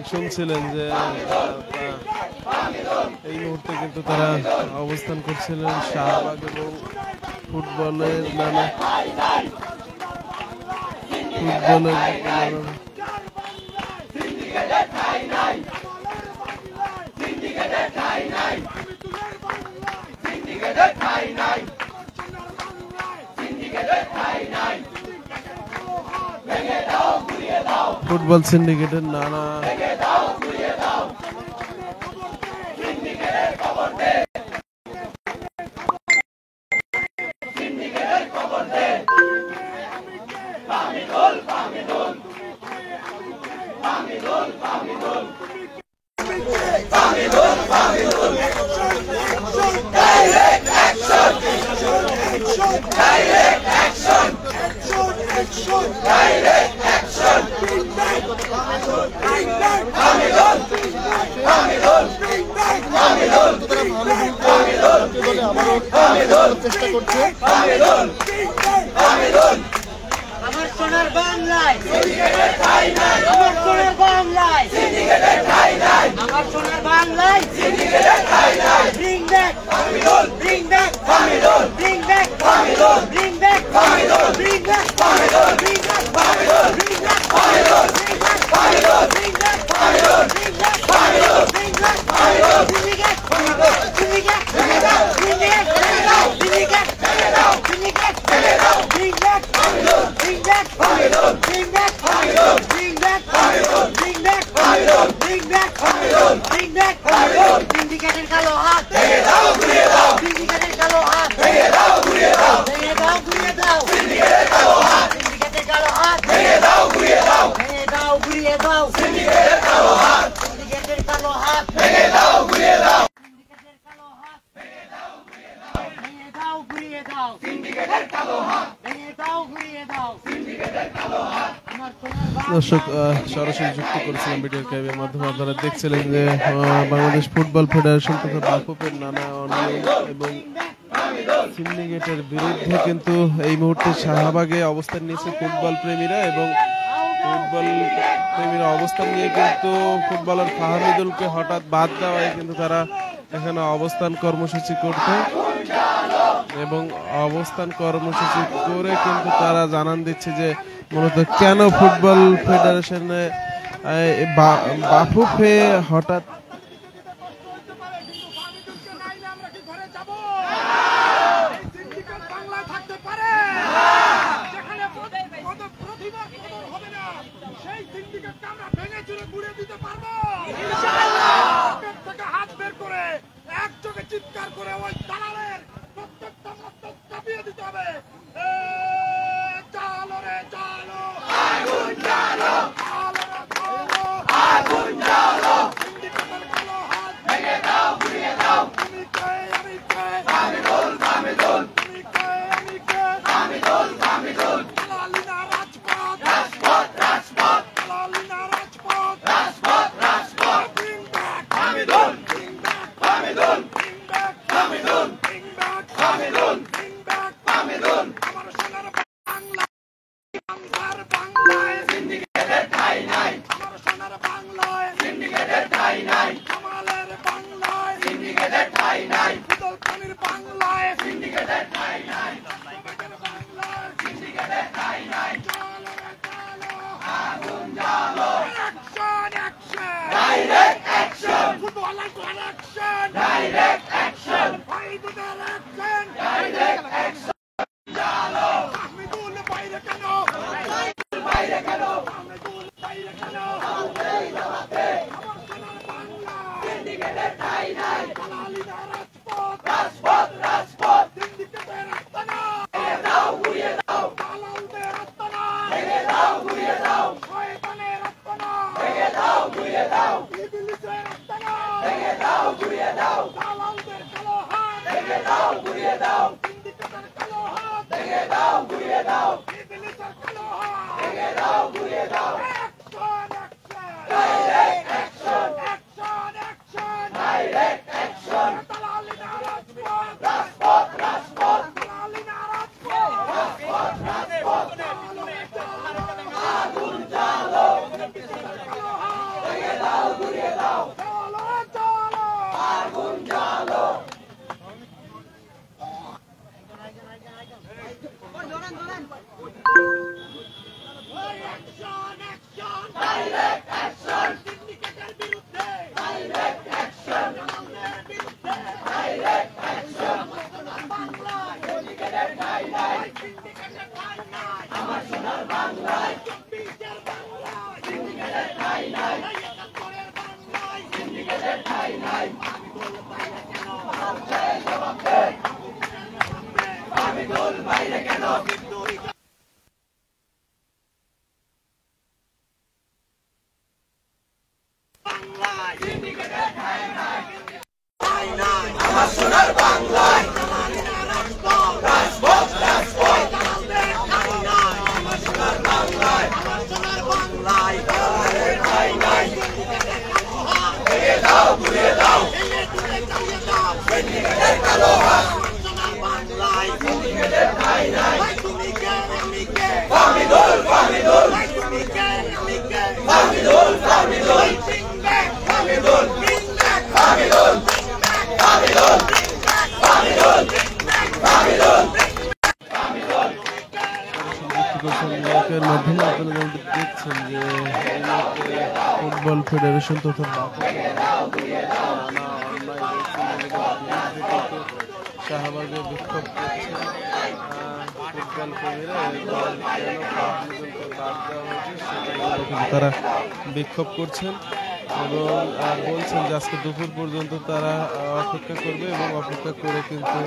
শুনছিলেন যে এই মুহূর্তে কিন্তু তারা অবস্থান করছিলেন শাহবাগ এবং ফুটবলের নানা ফুটবল সিন্ডিকেটের নানা চেষ্টা করছে আমার সোনার বাংলায় আমার সোনার বাংলায় আমার সোনার বাংলায় bring back bring back bring back bring back bring back bring back দর্শক সরাসরি যুক্ত করেছিলাম ভিডিও ক্যামেরার মাধ্যমে। আপনারা দেখছিলেন যে বাংলাদেশ ফুটবল ফেডারেশন তথা বাফুফের নানা অনিয়ম এবং সিন্ডিকেটের বিরুদ্ধে কিন্তু এই মুহূর্তে শাহবাগে অবস্থান নিয়েছে ফুটবল প্রেমীরা এবং ফুটবল প্রেমীরা অবস্থান নিয়ে কিন্তু ফুটবলার ফাহমিদুলকে হঠাৎ বাদ দেওয়ায় কিন্তু তারা এখানে অবস্থান কর্মসূচি করতে এবং অবস্থান কর্মসূচি করে কিন্তু তারা জানান দিচ্ছে যে মূলত কেন ফুটবল ফেডারেশনে বাফুফে হঠাৎ চিৎকার করে ওই দালালের প্রত্যেকটা মস্তক চাপিয়ে দিতে হবে। চালো রে চালো আগুন জ্বালো আগুন জ্বালো সিন্ডিকেটের কালো হাত ভেঙে দাও ঘুরিয়ে দাও। তুমি কে আমি কে ফাহমিদুল ফাহমিদুল তুমি কে আমি কে ফাহমিদুল ফাহমিদুল লালিনা রাজপথ রাজপথ রাজপথ লালিনা রাজপথ রাজপথ রাজপথ bring back Fahmidul bring back Fahmidul bring back Fahmidul bring back Fahmidul bring back Fahmidul আমার সোনার বাংলা আমার বাংলায় সিন্ডিকেটের ঠাঁই নাই আমার সোনার বাংলায় সিন্ডিকেটের ঠাঁই নাই কামালের বাংলায় সিন্ডিকেটের ঠাঁই নাই ফুটবল প্রেমীর বাংলায় সিন্ডিকেটের ঠাঁই নাই সবাইকার বাংলায় সিন্ডিকেটের ঠাঁই নাই চলো রে চলো আগুন জ্বালো action action direct action football action direct action final action direct action জ্বালো ফাহমিদুল বাইরে কেন বাইরে কেন ফাহমিদুল বাইরে কেন আমার সোনার বাংলা সিন্ডিকেটের ঠাঁই নাই লালিনা রাজপথ রাজপথ রাজপথ সিন্ডিকেটের আস্তানা ভেঙে দাও ঘুরিয়ে দাও দালালদের আস্তানা ভেঙে দাও ঘুরিয়ে দাও শয়তানের আস্তানা ভেঙে দাও ঘুরিয়ে দাও ইবলিসের আস্তানা ভেঙে দাও ঘুরিয়ে দাও দালালদের কালো হাত ভেঙে দাও ঘুরিয়ে দাও সিন্ডিকেটের কালো হাত ভেঙে দাও ঘুরিয়ে দাও ইবলিসের কালো হাত ভেঙে দাও ঘুরিয়ে দাও action action direct action action action direct action লালিনা রাজপথ রাজপথ রাজপথ লালিনা রাজপথ রাজপথ রাজপথ আগুন জ্বালো সিন্ডিকেটের কালো হাত ভেঙে দাও ঘুরিয়ে দাও চলো চলো আগুন জ্বালো আমার সোনার বাংলায় রাজপথ রাজপথ আমার সোনার বাংলায় ঠাই নাই ভেঙে দাও ঘুরিয়ে দাও সিন্ডিকেটের কালো হাত সিন্ডিকেটের ঠাই নাই ফাহমিদুল ফাহমিদুল ফাহমিদুল ফাহমিদুল ফাহমিদুল ফাহমিদুল ফাহমিদুল ফাহমিদুল ফাহমিদুল মাধ্যমে আপনারা দেখছেন যে ফুটবল ফেডারেশন তথা শাহবাগে বিক্ষোভ করছেন ফুটবল প্রেমীরা তারা বিক্ষোভ করছেন এবং বলছেন যে আজকে দুপুর পর্যন্ত তারা অপেক্ষা করবে এবং অপেক্ষা করে কিন্তু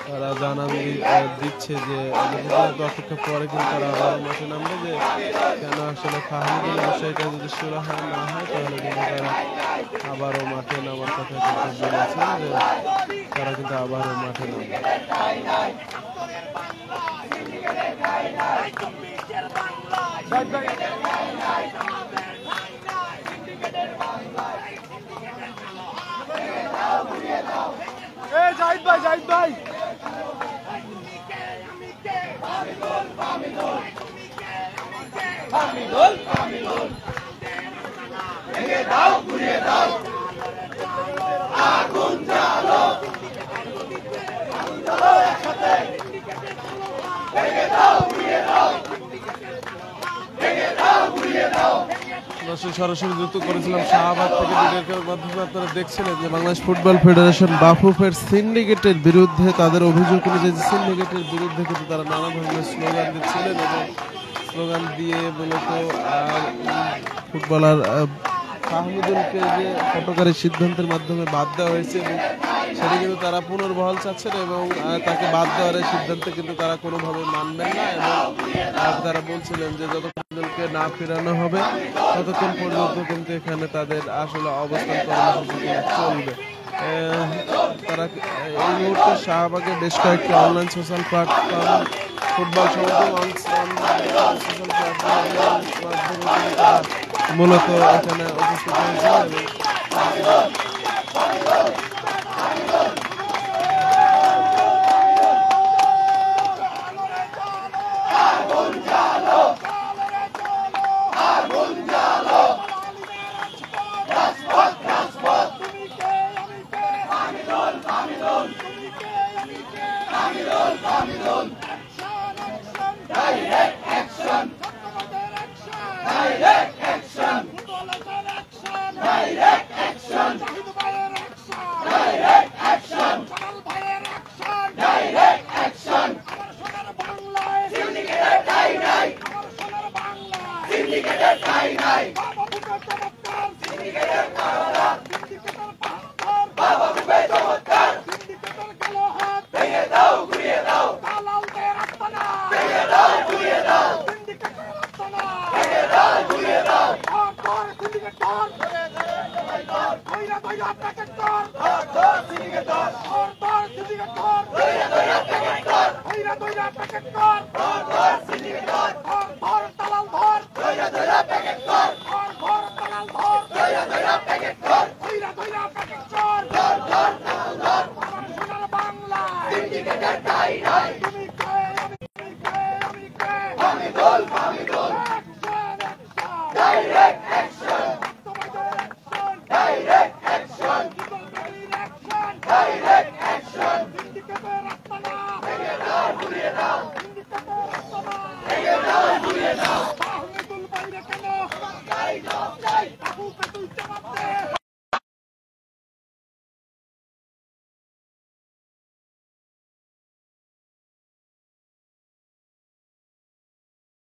তারা জানান দিচ্ছে যে অপেক্ষা পরে কিন্তু তারা আবার মাঠে নামবে যে কেন আসলে ফাহমিদুল বিষয়টা যদি সুরাহা না হয় তাহলে কিন্তু তারা আবারও মাঠে নামার কথা কিন্তু বলেছেন যে তারা কিন্তু আবারও মাঠে নামবে। জাহিদ ভাই ভেঙে দাও ঘুরিয়ে দাও আগুন জ্বালো একসাথে ভেঙে দাও ঘুরিয়ে দাও ভেঙে দাও ঘুরিয়ে দাও। সরাসরি যুক্ত করেছিলাম শাহবাগ থেকে ভিডিওর মাধ্যমে আপনারা দেখছিলেন যে বাংলাদেশ ফুটবল ফেডারেশন বাফুফের সিন্ডিকেটের বিরুদ্ধে তাদের অভিযোগ অনুযায়ী সিন্ডিকেটের বিরুদ্ধে কিন্তু তারা নানা ধরনের স্লোগান দিচ্ছিলেন এবং স্লোগান দিয়ে মূলত ফুটবলার ফাহমিদুলকে যে হটকারী সিদ্ধান্তের মাধ্যমে বাদ দেওয়া হয়েছে এবং সেটা কিন্তু তারা পুনর্বহাল চাচ্ছেন এবং তাকে বাদ দেওয়ার সিদ্ধান্তে কিন্তু তারা কোনোভাবে মানবেন না এবং তারা বলছিলেন যে যতক্ষণকে না ফেরানো হবে ততক্ষণ পর্যন্ত কিন্তু এখানে তাদের আসলে অবস্থান কর্মসূচি চলবে। তারা এই মুহূর্তে শাহবাগে বেশ কয়েকটি online social platform football social প্ল্যাটফর্মের মাধ্যমে তারা মূলত এখানে উপস্থিত হয়েছে সিন্ডিকেটর